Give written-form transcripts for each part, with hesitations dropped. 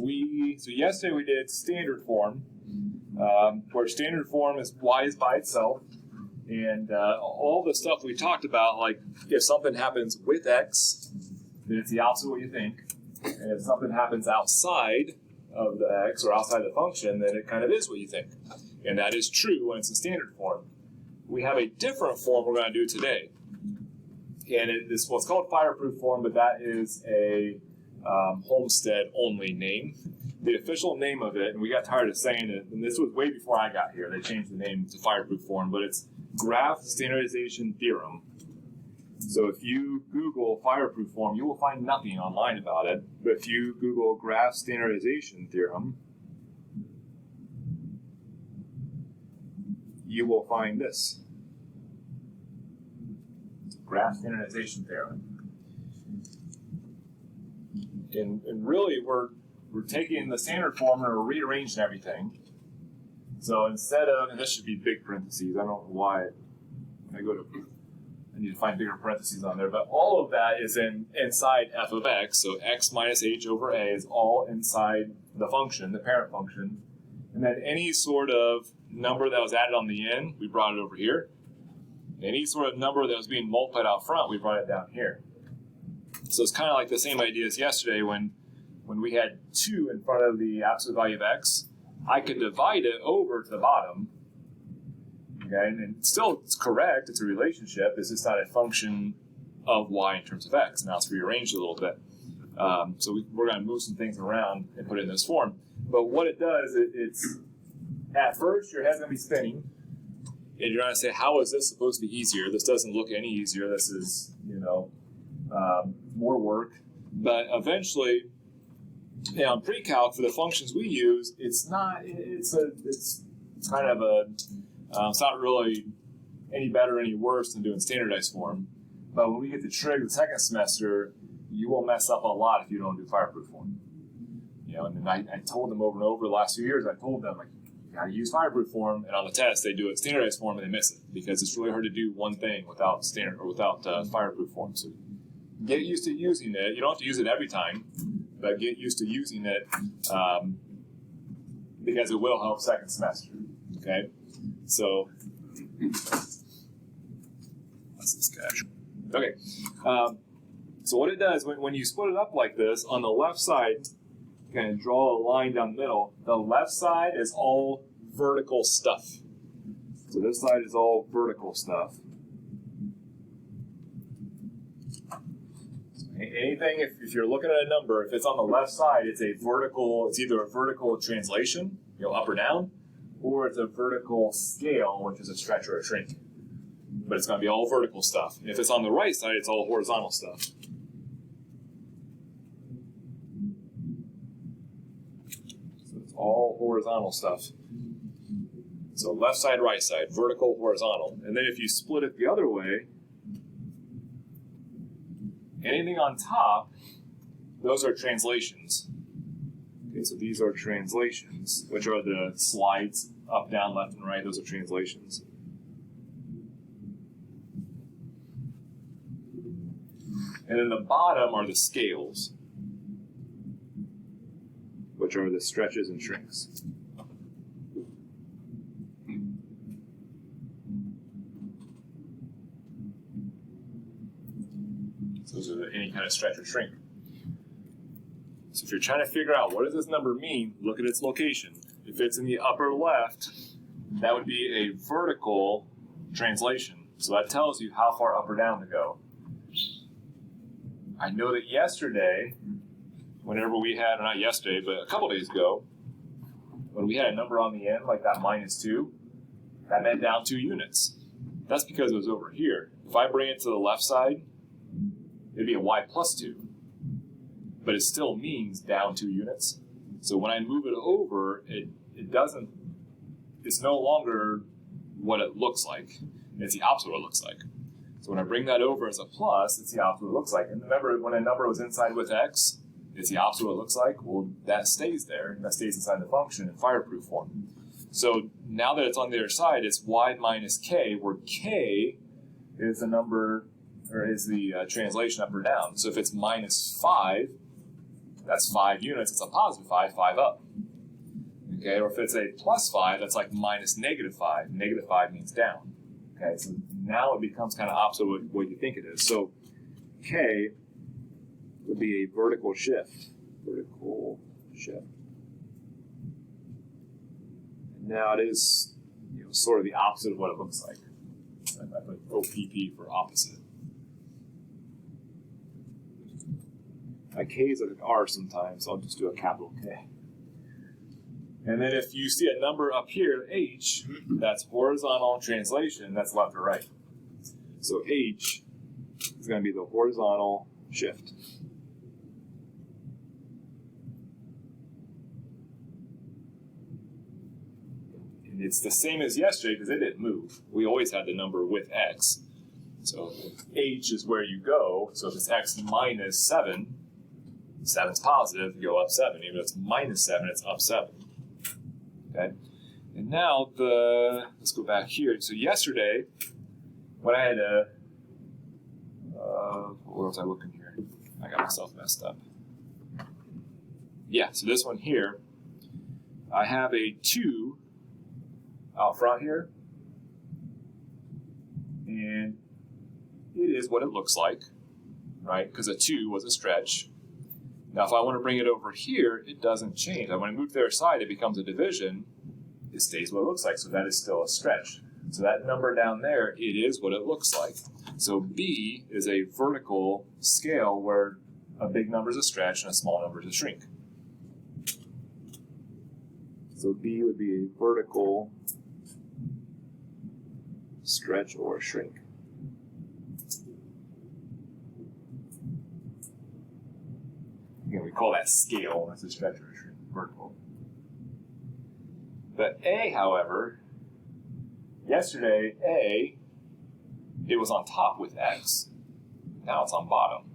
So yesterday we did standard form, where standard form is y is by itself, and all the stuff we talked about, like if something happens with x, then it's the opposite of what you think, and if something happens outside of the x or outside the function, then it kind of is what you think, and that is true when it's in standard form. We have a different form we're going to do today, and it's what's called fireproof form, but that is a Homestead only name. The official name of it, and we got tired of saying it, and this was way before I got here, they changed the name to fireproof form, but it's graph standardization theorem. So if you Google fireproof form, you will find nothing online about it, but if you Google graph standardization theorem, you will find this. Graph standardization theorem. And really, we're taking the standard form and we're rearranging everything. So instead of, and this should be big parentheses, I don't know why, I need to find bigger parentheses on there, but all of that is inside f of x, so x minus h over a is all inside the function, the parent function. And then any sort of number that was added on the end, we brought it over here. Any sort of number that was being multiplied out front, we brought it down here. So it's kind of like the same idea as yesterday when we had 2 in front of the absolute value of x. I could divide it over to the bottom, okay, and still it's correct, it's a relationship, it's just not a function of y in terms of x. Now it's rearranged a little bit. So we're going to move some things around and put it in this form. But what it does, it's at first your head's going to be spinning, and you're going to say, how is this supposed to be easier? This doesn't look any easier. This is, more work. But eventually, on pre-calc, for the functions we use, it's not really any better, any worse than doing standardized form. But when we get to trig the second semester, you will mess up a lot if you don't do fireproof form. And I told them over and over the last few years, I told them, like, you gotta use fireproof form, and on the test they do it standardized form and they miss it because it's really hard to do one thing without fireproof form. So get used to using it. You don't have to use it every time, but get used to using it because it will help second semester. Okay, so what's this guy? Okay, so what it does when you split it up like this, on the left side, kind of draw a line down the middle. The left side is all vertical stuff. So this side is all vertical stuff. So anything, if you're looking at a number, if it's on the left side, it's either a vertical translation, up or down, or it's a vertical scale, which is a stretch or a shrink. But it's going to be all vertical stuff. And if it's on the right side, it's all horizontal stuff. All horizontal stuff. So left side, right side, vertical, horizontal. And then if you split it the other way, anything on top, those are translations. Okay, so these are translations, which are the slides up, down, left, and right. Those are translations. And then the bottom are the scales, which are the stretches and shrinks. So those are any kind of stretch or shrink. So if you're trying to figure out what does this number mean, look at its location. If it's in the upper left, that would be a vertical translation. So that tells you how far up or down to go. I know that yesterday, whenever we had, not yesterday, but a couple days ago, when we had a number on the end, like that -2, that meant down 2 units. That's because it was over here. If I bring it to the left side, it'd be a y plus 2. But it still means down 2 units. So when I move it over, it's no longer what it looks like. It's the opposite of what it looks like. So when I bring that over as a plus, it's the opposite of what it looks like. And remember, when a number was inside with x, it's the opposite of what it looks like. Well, that stays there. That stays inside the function in fireproof form. So now that it's on the other side, it's y minus k, where k is the number, or is the translation up or down. So if it's -5, that's 5 units, it's a positive 5, 5 up. Okay, or if it's a plus 5, that's like minus -5. -5 means down. Okay, so now it becomes kind of opposite of what you think it is. So K would be a vertical shift. Vertical shift. And now it is, sort of the opposite of what it looks like. I put OPP for opposite. K is like an R sometimes, so I'll just do a capital K. And then if you see a number up here, H, that's horizontal translation, that's left or right. So H is going to be the horizontal shift. And it's the same as yesterday because it didn't move. We always had the number with X. So H is where you go. So if it's X minus 7, 7's positive, you go up 7. Even if it's minus 7, it's up 7. Okay? And now let's go back here. So yesterday, when I had where was I looking here? I got myself messed up. Yeah, so this one here, I have a 2 out front here. And it is what it looks like, right? Because a 2 was a stretch. Now, if I want to bring it over here, it doesn't change. When I move to the other side, it becomes a division. It stays what it looks like, so that is still a stretch. So that number down there, it is what it looks like. So B is a vertical scale where a big number is a stretch and a small number is a shrink. So B would be a vertical stretch or shrink. Again, we call that scale. That's a stretch or a shrink, vertical. But A, however, yesterday, A, it was on top with X. Now it's on bottom.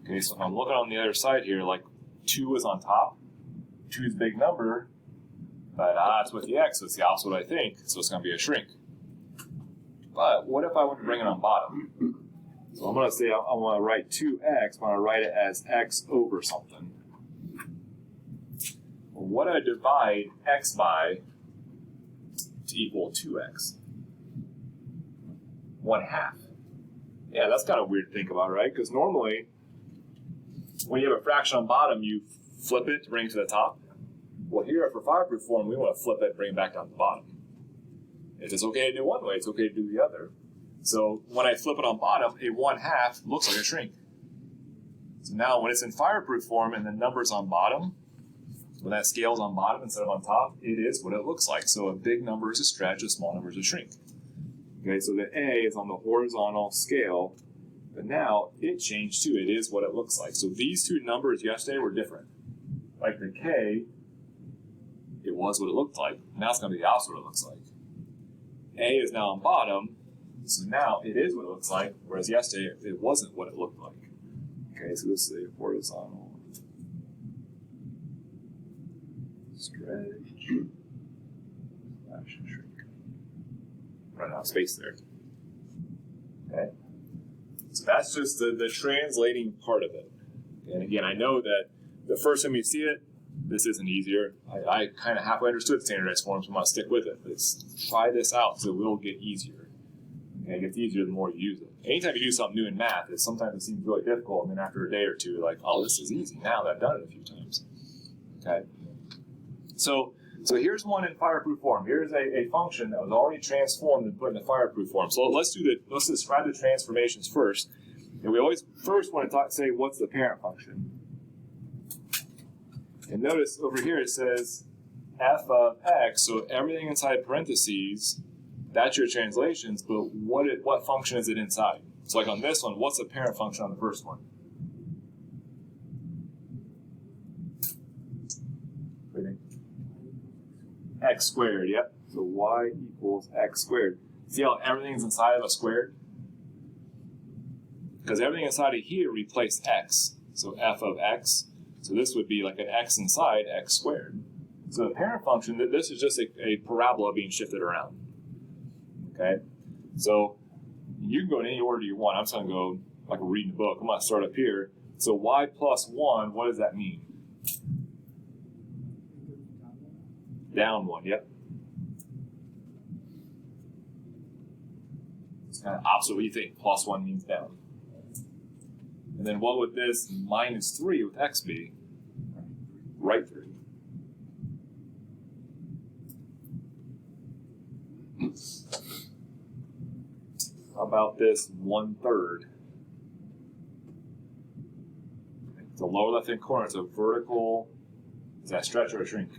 Okay, so if I'm looking on the other side here, like 2 is on top. 2 is a big number, but it's with the X, so it's the opposite of what I think, so it's going to be a shrink. But what if I want to bring it on bottom? So I'm going to say I want to write 2X, I want to write it as X over something. Well, what do I divide X by to equal 2X? 1/2. Yeah, that's kind of weird to think about, right? Because normally, when you have a fraction on bottom, you flip it to bring it to the top. Well, here for fireproof form, we want to flip it and bring it back down to the bottom. If it's okay to do one way, it's okay to do the other. So when I flip it on bottom, a 1/2 looks like a shrink. So now when it's in fireproof form and the number's on bottom, when that scale's on bottom instead of on top, it is what it looks like. So a big number is a stretch, a small number is a shrink. Okay, so the A is on the horizontal scale, but now it changed too. It is what it looks like. So these two numbers yesterday were different. Like the K, it was what it looked like. Now it's going to be the opposite of what it looks like. A is now on bottom, so now it is what it looks like, whereas yesterday it wasn't what it looked like. Okay, so this is a horizontal stretch slash shrink. Run out of space there. Okay, so that's just the translating part of it. And again, I know that the first time you see it, this isn't easier. I kind of halfway understood standardized forms, so I'm going to stick with it. Let's try this out so it will get easier. Okay, it gets easier the more you use it. Anytime you do something new in math, sometimes it seems really difficult, and then after a day or two, you're like, oh, this is easy now that I've done it a few times. Okay, so here's one in fireproof form. Here's a function that was already transformed and put in the fireproof form. So let's describe the transformations first. And we always first want to say what's the parent function. And notice over here it says f of x, so everything inside parentheses, that's your translations, but what function is it inside? So like on this one, what's the parent function on the first one? X squared, yep. So y equals x squared. See how everything's inside of a squared? Because everything inside of here replaced x. So f of x. So this would be like an x inside x squared. So the parent function, this is just a parabola being shifted around. Okay? So you can go in any order you want. I'm just going to go like reading the book. I'm going to start up here. So y plus 1, what does that mean? Down 1, yep. It's kind of opposite what you think. Plus 1 means down. And then what would this minus 3 with x be? Right 3. How about this 1/3? The lower left-hand corner, it's a vertical. Is that a stretch or a shrink?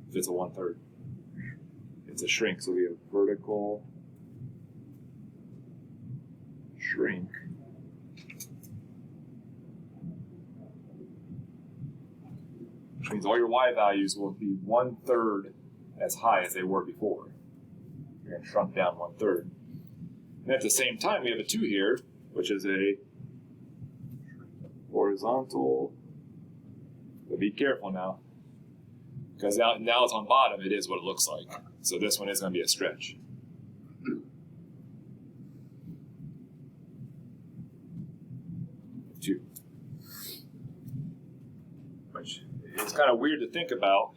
If it's a 1/3. It's a shrink, so we have vertical shrink. Which means all your y values will be 1/3 as high as they were before. You're going to shrunk down 1/3. And at the same time, we have a 2 here, which is a horizontal. But be careful now, because now it's on bottom, it is what it looks like. So this one is going to be a stretch. Two. Which is kind of weird to think about.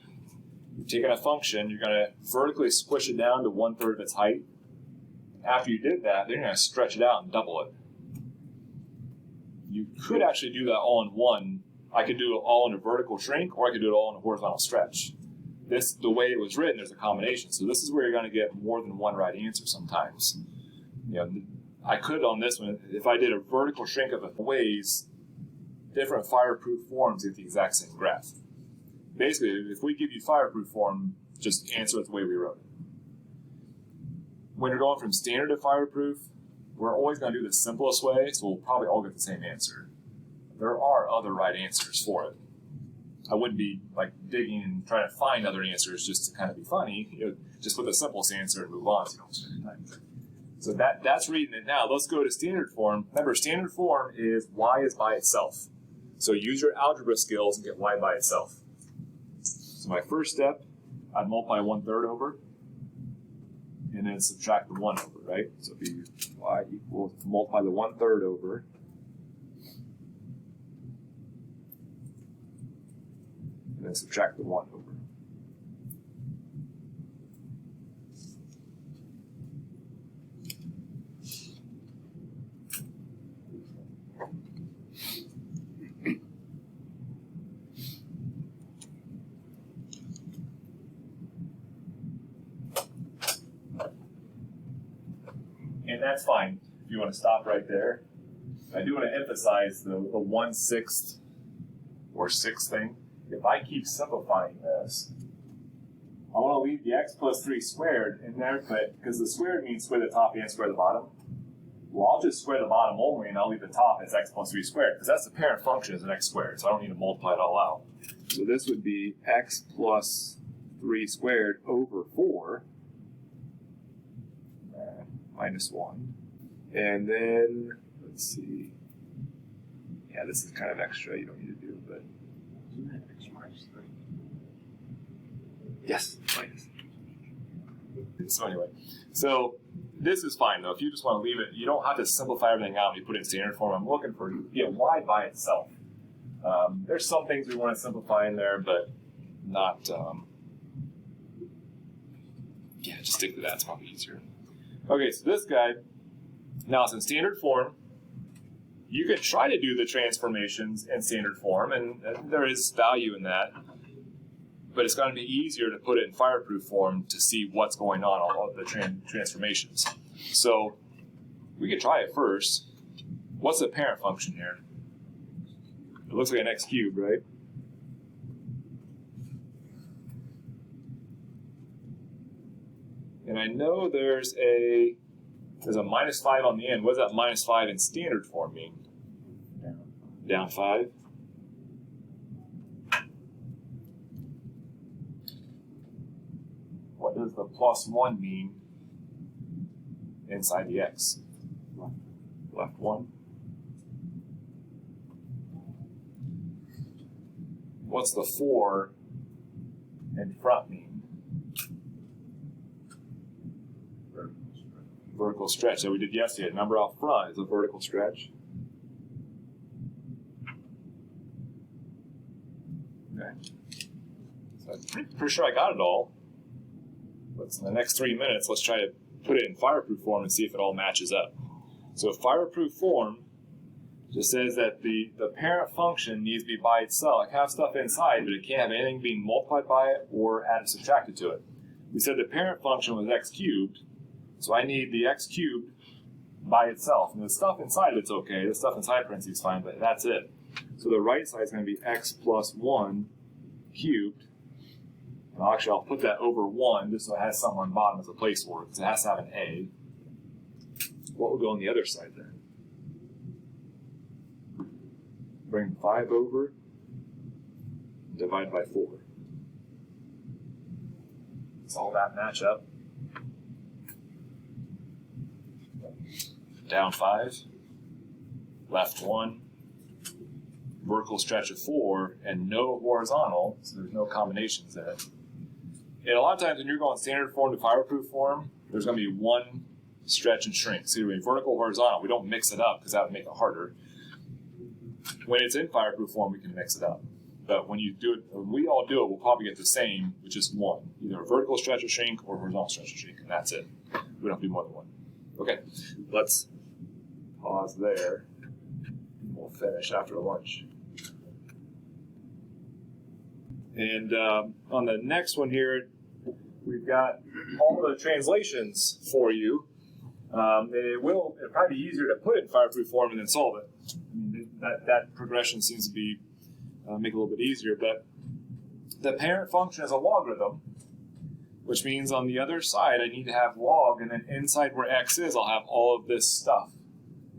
You're taking a function, you're going to vertically squish it down to 1/3 of its height. After you did that, then you're going to stretch it out and double it. You could actually do that all in one. I could do it all in a vertical shrink, or I could do it all in a horizontal stretch. This, the way it was written, there's a combination. So this is where you're going to get more than one right answer sometimes. You know, I could on this one, if I did a vertical shrink of a ways, different fireproof forms get the exact same graph. Basically, if we give you fireproof form, just answer it the way we wrote it. When you're going from standard to fireproof, we're always going to do the simplest way, so we'll probably all get the same answer. There are other right answers for it. I wouldn't be like digging and trying to find other answers just to kind of be funny. You know, just put the simplest answer and move on so you don't spend time. So that's reading it now. Let's go to standard form. Remember, standard form is y is by itself. So use your algebra skills and get y by itself. So my first step, I'd multiply 1/3 over, and then subtract the 1 over, right? So it'd be y equals, multiply the 1/3 over, and then subtract the 1 over. And that's fine if you want to stop right there. I do want to emphasize the 1/6 or 6 thing. If I keep simplifying this, I want to leave the x plus 3 squared in there, but because the squared means square the top and square the bottom. Well, I'll just square the bottom only, and I'll leave the top as x plus 3 squared, because that's the parent function as an x squared, so I don't need to multiply it all out. So this would be x plus 3 squared over 4. Minus 1. And then, let's see. Yeah, this is kind of extra. You don't need to do it, but. Isn't that x minus 3? Yes, minus. So anyway, so this is fine though. If you just want to leave it, you don't have to simplify everything out and you put it in standard form. I'm looking for y by itself. There's some things we want to simplify in there, but not. Yeah, just stick to that. It's probably easier. Okay, so this guy, now it's in standard form. You can try to do the transformations in standard form, and there is value in that. But it's going to be easier to put it in fireproof form to see what's going on, all of the transformations. So we could try it first. What's the parent function here? It looks like an x cubed, right? And I know there's a minus 5 on the end. What does that minus 5 in standard form mean? Down 5. What does the plus 1 mean inside the x? Left 1. What's the 4 in front mean? Vertical stretch that we did yesterday. Remember, out front is a vertical stretch. So I'm pretty sure I got it all. But in the next 3 minutes, let's try to put it in fireproof form and see if it all matches up. So fireproof form just says that the parent function needs to be by itself. It can have stuff inside, but it can't have anything being multiplied by it or added subtracted to it. We said the parent function was x cubed, so I need the x cubed by itself. And the stuff inside it's okay. The stuff inside parentheses is fine, but that's it. So the right side is going to be x plus 1 cubed. And actually, I'll put that over 1 just so it has something on the bottom as a placeholder, because it has to have an a. What will go on the other side then? Bring 5 over, divide by 4. Does all that match up? Down 5, left 1, vertical stretch of 4, and no horizontal, so there's no combinations in it. And a lot of times when you're going standard form to fireproof form, there's going to be one stretch and shrink. So you're vertical, horizontal. We don't mix it up because that would make it harder. When it's in fireproof form, we can mix it up. But when you do it, when we all do it, we'll probably get the same, which is one. Either a vertical stretch or shrink or horizontal stretch or shrink, and that's it. We don't do more than one. Okay, let's pause there. We'll finish after lunch. And on the next one here, we've got all the translations for you. It'll probably be easier to put it in fireproof form and then solve it. I mean, that progression seems to be make it a little bit easier. But the parent function is a logarithm, which means on the other side I need to have log, and then inside where x is, I'll have all of this stuff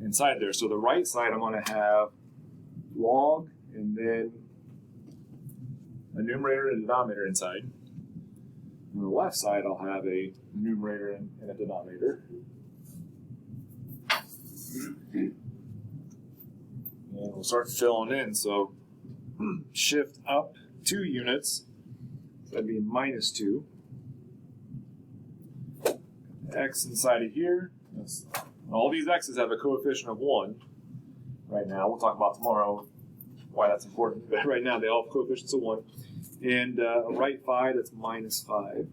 inside there. So the right side I'm going to have log, and then a numerator and a denominator inside. On the left side, I'll have a numerator and a denominator. And we'll start filling in. So shift up 2 units. So that'd be -2. X inside of here. All these x's have a coefficient of 1 right now. We'll talk about tomorrow why that's important. But right now, they all have coefficients of 1. And a right phi, that's -5.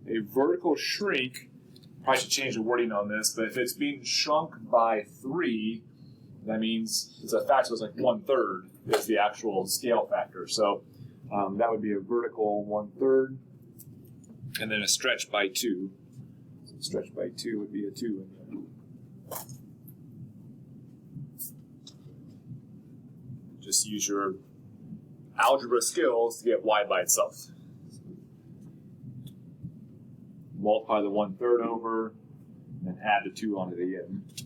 A vertical shrink, probably should change the wording on this, but if it's being shrunk by 3, that means it's a factor, so it's like 1/3 is the actual scale factor. So that would be a vertical 1/3, and then a stretch by 2. So stretch by 2 would be a 2 in there. Just use your algebra skills to get y by itself. Multiply the 1/3 over, and then add the 2 onto the end.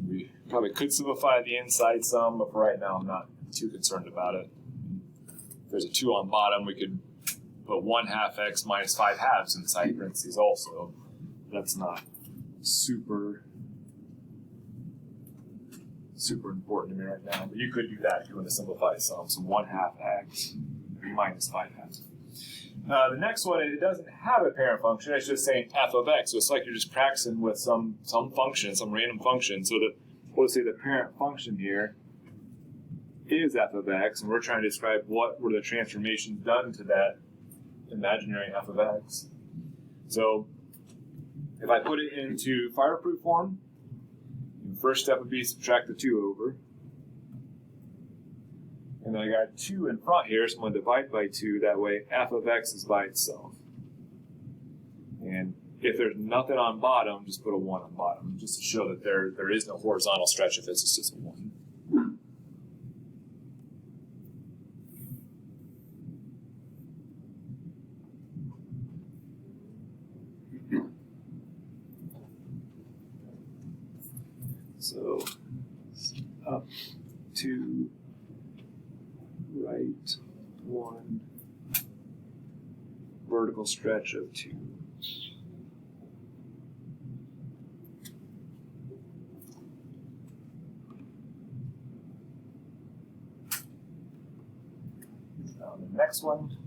We probably could simplify the inside some, but for right now I'm not too concerned about it. If there's a 2 on bottom, we could put 1/2 x minus 5/2 inside parentheses also. That's not super important to me right now, but you could do that if you want to simplify some. So 1/2 x minus 5/2. The next one, it doesn't have a parent function. It's just saying f of x. So it's like you're just practicing with some function, some random function. So that we'll say the parent function here is f of x, and we're trying to describe what were the transformations done to that imaginary f of x. So if I put it into fireproof form, the first step would be subtract the 2 over. And then I got 2 in front here, so I'm going to divide by 2. That way f of x is by itself. And if there's nothing on bottom, just put a 1 on bottom, just to show that there is no horizontal stretch if it's just a 1. So up 2, right 1, vertical stretch of 2. The next one.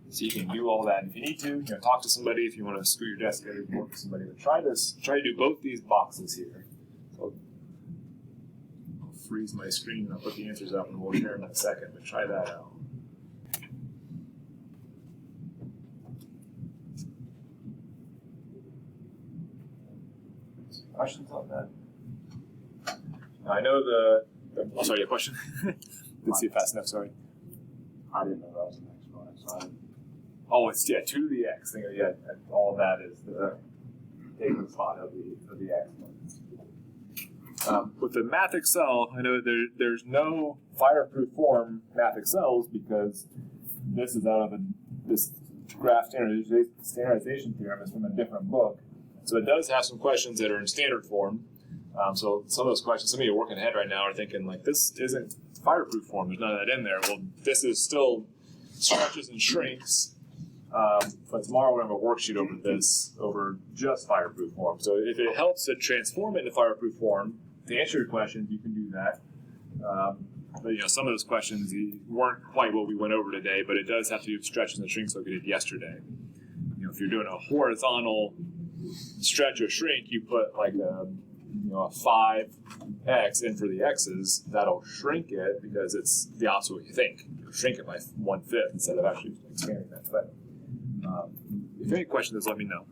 So you can do all that if you need to. Talk to somebody if you want to screw your desk together, work with somebody. But try this. Try to do both these boxes here. So I'll freeze my screen and I'll put the answers up and we'll share in a second. But try that out. Questions on that? Now, I know oh, sorry, a question? Didn't see it fast enough, sorry. I didn't know that was an exponent, so I didn't. Oh, it's 2 to the x. Yeah, all that is the taking the spot of the x. With the Math Excel, I know there's no fireproof form Math Excels because this is out of this graph standardization theorem is from a different book. So it does have some questions that are in standard form. So some of those questions, some of you working ahead right now are thinking like, this isn't fireproof form. There's none of that in there. Well, this is still stretches and shrinks. But tomorrow we're going to have a worksheet over this, over just fireproof form. So if it helps to transform it into fireproof form, to answer your questions, you can do that. But some of those questions weren't quite what we went over today, but it does have to do with stretches and shrinks like we did yesterday. If you're doing a horizontal stretch or shrink, you put like a 5x in for the x's. That'll shrink it because it's the opposite of what you think. You'll shrink it by 1/5 instead of actually expanding that. But if you have any questions, let me know.